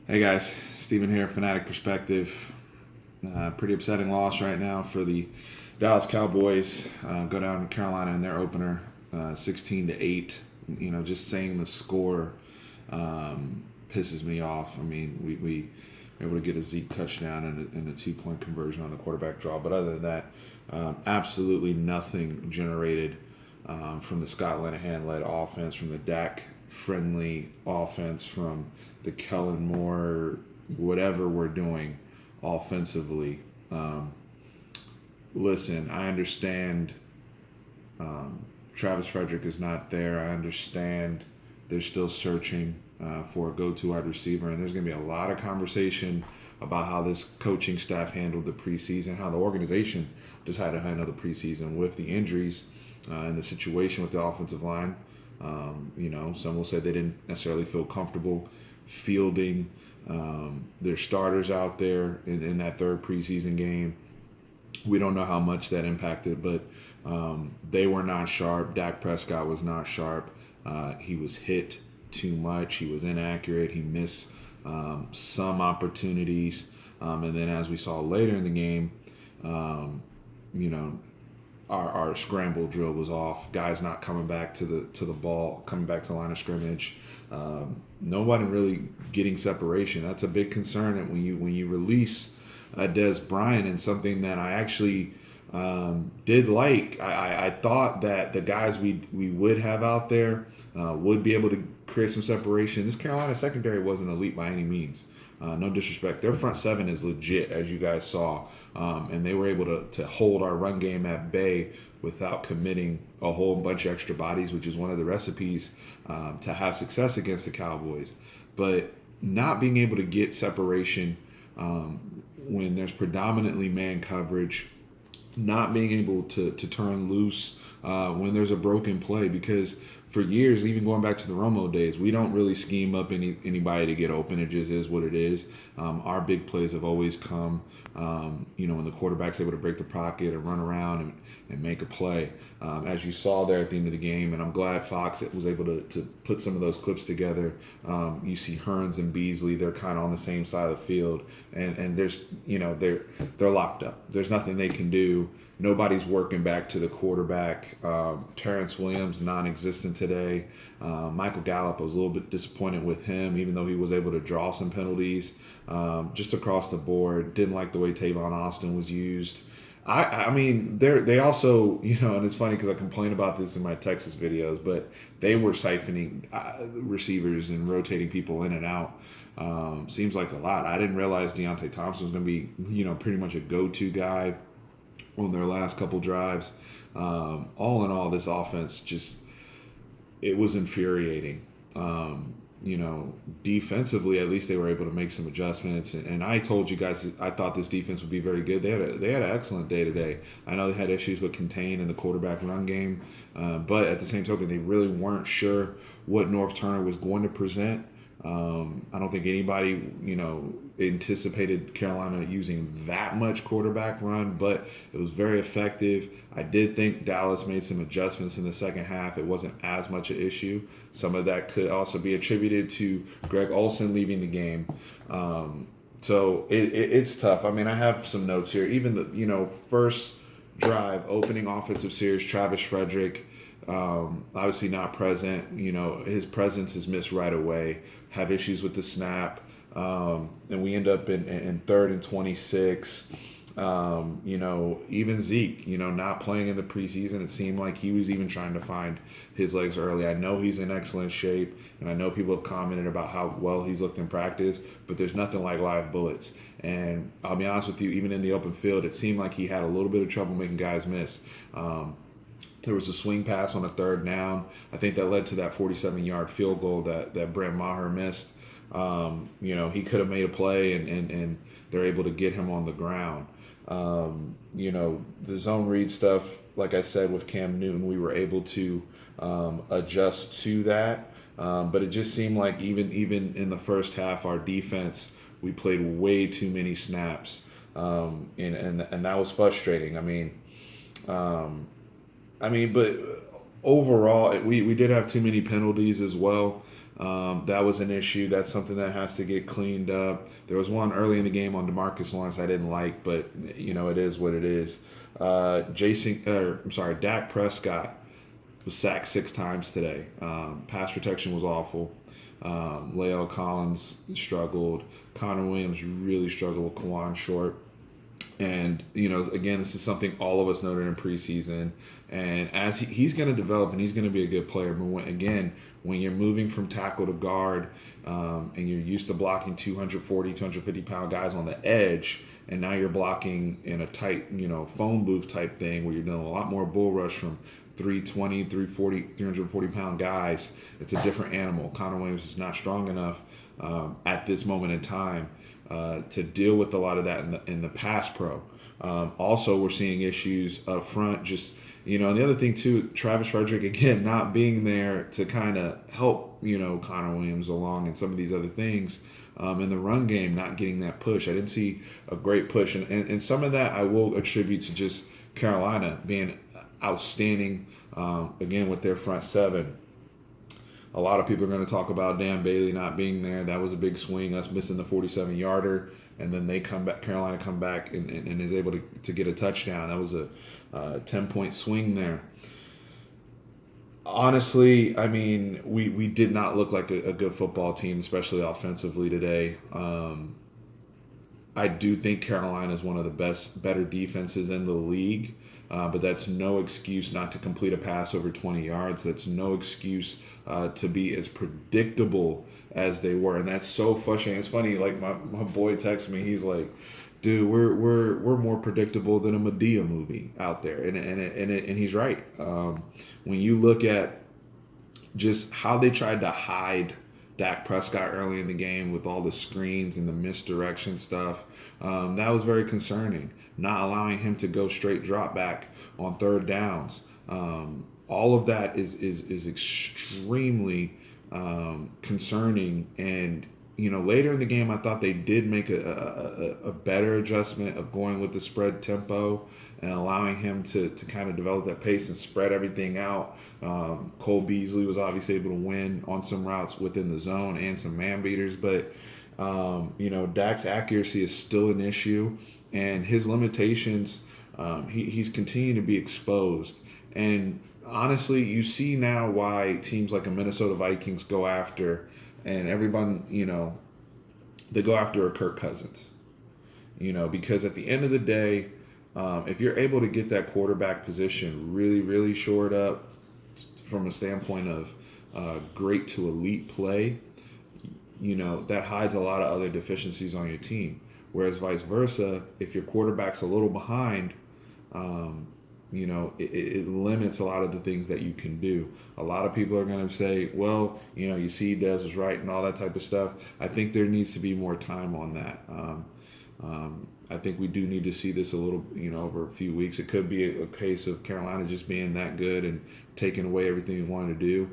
Hey guys, Steven here, Fanatic Perspective. Pretty upsetting loss right now for the Dallas Cowboys. Go down to Carolina in their opener, 16-8. Just saying the score pisses me off. I mean, we were able to get a Zeke touchdown and a 2-point conversion on the quarterback draw. But other than that, absolutely nothing generated from the Scott Linehan-led offense, from the Dak-friendly offense, from the Kellen Moore, whatever we're doing offensively. Listen, I understand Travis Frederick is not there. I understand they're still searching for a go-to wide receiver, and there's going to be a lot of conversation about how this coaching staff handled the preseason, how the organization decided to handle the preseason with the injuries and the situation with the offensive line. Some will say they didn't necessarily feel comfortable fielding their starters out there in that third preseason game. We don't know how much that impacted, but they were not sharp. Dak Prescott was not sharp. He was hit too much. He was inaccurate. He missed some opportunities. And then as we saw later in the game, our scramble drill was off. Guys not coming back to the ball, coming back to the line of scrimmage. Nobody really getting separation. That's a big concern. And when you release Des Bryant, and something that I actually did like, I thought that the guys we would have out there would be able to create some separation. This Carolina secondary wasn't elite by any means. No disrespect. Their front seven is legit, as you guys saw. And they were able to hold our run game at bay without committing a whole bunch of extra bodies, which is one of the recipes to have success against the Cowboys. But not being able to get separation when there's predominantly man coverage, not being able to turn loose when there's a broken play, because for years, even going back to the Romo days, we don't really scheme up anybody to get open. It just is what it is. Our big plays have always come, when the quarterback's able to break the pocket and run around and make a play, as you saw there at the end of the game. And I'm glad Fox was able to put some of those clips together. You see Hearns and Beasley; they're kind of on the same side of the field, and there's they're locked up. There's nothing they can do. Nobody's working back to the quarterback. Terrence Williams, non-existent today. Michael Gallup, I was a little bit disappointed with him, even though he was able to draw some penalties just across the board. Didn't like the way Tavon Austin was used. I mean, they also, and it's funny because I complain about this in my Texas videos, but they were siphoning receivers and rotating people in and out. Seems like a lot. I didn't realize Deontay Thompson was going to be, pretty much a go-to guy on their last couple drives. All in all, this offense it was infuriating. Defensively, at least they were able to make some adjustments. And I told you guys I thought this defense would be very good. They had an excellent day today. I know they had issues with contain in the quarterback run game, but at the same token, they really weren't sure what North Turner was going to present. I don't think anybody, anticipated Carolina using that much quarterback run, but it was very effective. I did think Dallas made some adjustments in the second half. It wasn't as much an issue. Some of that could also be attributed to Greg Olsen leaving the game. So it's tough. I mean, I have some notes here. Even the, first drive, opening offensive series, Travis Frederick, obviously not present. His presence is missed right away. Have issues with the snap, and we end up in 3rd and 26. Even Zeke, not playing in the preseason, it seemed like he was even trying to find his legs early. I know he's in excellent shape, and I know people have commented about how well he's looked in practice, but there's nothing like live bullets. And I'll be honest with you, even in the open field, it seemed like he had a little bit of trouble making guys miss. There was a swing pass on a 3rd down. I think that led to that 47-yard field goal that Brent Maher missed. He could have made a play, and they're able to get him on the ground. The zone read stuff, like I said, with Cam Newton, we were able to adjust to that. But it just seemed like even in the first half, our defense, we played way too many snaps. And that was frustrating. But overall, we did have too many penalties as well. That was an issue. That's something that has to get cleaned up. There was one early in the game on DeMarcus Lawrence I didn't like, but it is what it is. Dak Prescott was sacked 6 times today. Pass protection was awful. La'el Collins struggled. Connor Williams really struggled with Kawan Short. And, again, this is something all of us noted in preseason. And as he's going to develop and he's going to be a good player. But when you're moving from tackle to guard and you're used to blocking 240, 250-pound guys on the edge, and now you're blocking in a tight, phone booth type thing where you're doing a lot more bull rush from 320, 340, 340-pound guys, it's a different animal. Connor Williams is not strong enough at this moment in time to deal with a lot of that in the pass pro. Also, we're seeing issues up front. Just and the other thing too, Travis Frederick again not being there to kind of help Connor Williams along and some of these other things. In the run game, not getting that push. I didn't see a great push, and some of that I will attribute to just Carolina being outstanding again with their front seven. A lot of people are going to talk about Dan Bailey not being there. That was a big swing. Us missing the 47-yarder, and then they come back. Carolina come back and is able to get a touchdown. That was a 10-point swing there. Honestly, I mean, we did not look like a good football team, especially offensively today. I do think Carolina is one of the better defenses in the league, but that's no excuse not to complete a pass over 20 yards. That's no excuse to be as predictable as they were, and that's so frustrating. It's funny, like my boy texts me, he's like, dude, we're more predictable than a Medea movie out there, and he's right. When you look at just how they tried to hide Dak Prescott early in the game with all the screens and the misdirection stuff, that was very concerning. Not allowing him to go straight drop back on third downs. All of that is extremely concerning. And later in the game, I thought they did make a better adjustment of going with the spread tempo and allowing him to kind of develop that pace and spread everything out. Cole Beasley was obviously able to win on some routes within the zone and some man beaters, but Dak's accuracy is still an issue, and his limitations, he's continuing to be exposed. And honestly, you see now why teams like the Minnesota Vikings go after, and everyone, they go after a Kirk Cousins, because at the end of the day, if you're able to get that quarterback position really, really shored up from a standpoint of great to elite play, that hides a lot of other deficiencies on your team. Whereas vice versa, if your quarterback's a little behind, it limits a lot of the things that you can do. A lot of people are going to say, well, you see Dez was right and all that type of stuff. I think there needs to be more time on that. I think we do need to see this a little, over a few weeks. It could be a case of Carolina just being that good and taking away everything we wanted to do.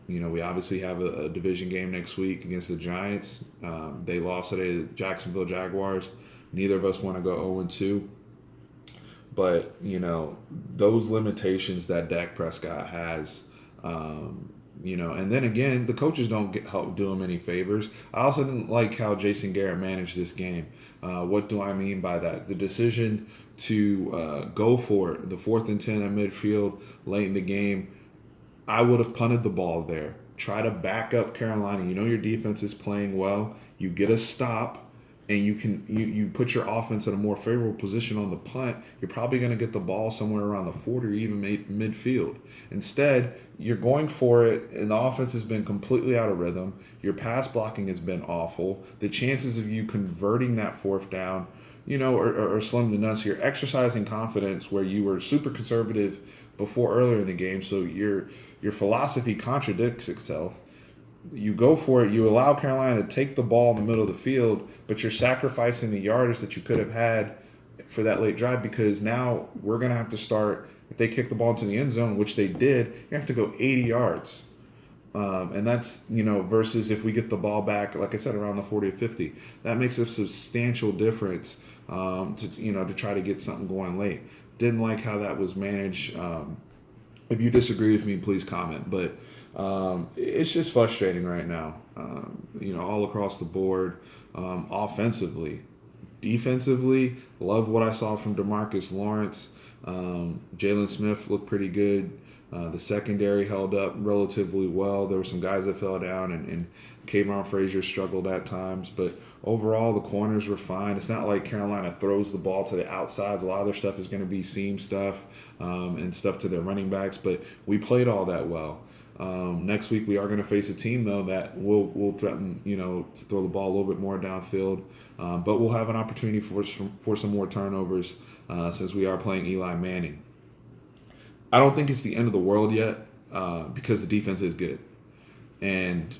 We obviously have a division game next week against the Giants. They lost today to the Jacksonville Jaguars. Neither of us want to go 0-2. But, those limitations that Dak Prescott has, and then again, the coaches don't help do him any favors. I also didn't like how Jason Garrett managed this game. What do I mean by that? The decision to go for it, the 4th and 10 at midfield late in the game, I would have punted the ball there. Try to back up Carolina. Your defense is playing well. You get a stop, and you put your offense in a more favorable position on the punt. You're probably going to get the ball somewhere around the 40 or even midfield. Instead, you're going for it, and the offense has been completely out of rhythm. Your pass blocking has been awful. The chances of you converting that 4th down, are slim to none. So you're exercising confidence where you were super conservative before earlier in the game. So your philosophy contradicts itself. You go for it. You allow Carolina to take the ball in the middle of the field, but you're sacrificing the yardage that you could have had for that late drive, because now we're going to have to start, if they kick the ball into the end zone, which they did, you have to go 80 yards. And that's, versus if we get the ball back, like I said, around the 40 or 50. That makes a substantial difference to try to get something going late. Didn't like how that was managed. If you disagree with me, please comment. But It's just frustrating right now. All across the board, offensively, defensively, love what I saw from DeMarcus Lawrence. Jalen Smith looked pretty good. The secondary held up relatively well. There were some guys that fell down, and Kayvon Frazier struggled at times. But overall, the corners were fine. It's not like Carolina throws the ball to the outsides. A lot of their stuff is going to be seam stuff and stuff to their running backs. But we played all that well. Next week we are going to face a team though that will threaten to throw the ball a little bit more downfield, but we'll have an opportunity for some more turnovers since we are playing Eli Manning. I don't think it's the end of the world yet because the defense is good, and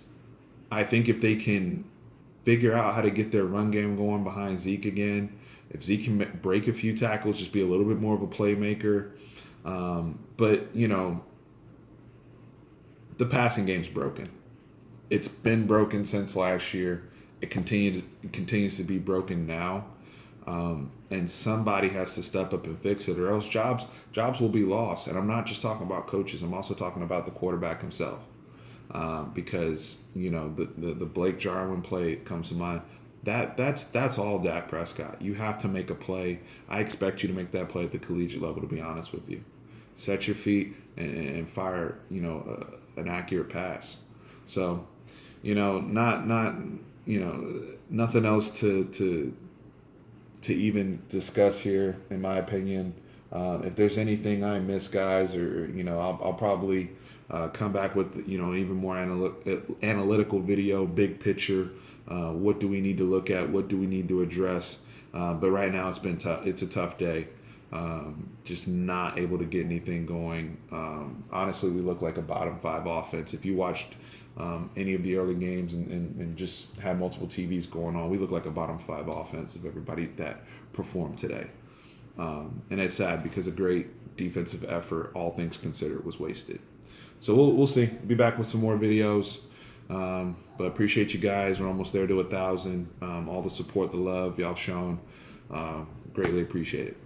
I think if they can figure out how to get their run game going behind Zeke again, if Zeke can break a few tackles, just be a little bit more of a playmaker, but the passing game's broken. It's been broken since last year. It continues to be broken now, and somebody has to step up and fix it, or else jobs will be lost. And I'm not just talking about coaches. I'm also talking about the quarterback himself, because the Blake Jarwin play comes to mind. That's all Dak Prescott. You have to make a play. I expect you to make that play at the collegiate level. To be honest with you, set your feet and fire an accurate pass. So not nothing else to even discuss here, in my opinion. If there's anything I miss, guys, or I'll probably come back with even more analytical video, big picture. What do we need to look at? What do we need to address? But right now it's been tough. It's a tough day. Just not able to get anything going. Honestly, we look like a bottom 5 offense. If you watched any of the early games and just had multiple TVs going on, we look like a bottom 5 offense of everybody that performed today. And it's sad because a great defensive effort, all things considered, was wasted. So we'll see. Be back with some more videos. But appreciate you guys. We're almost there to 1,000. All the support, the love y'all shown. Greatly appreciate it.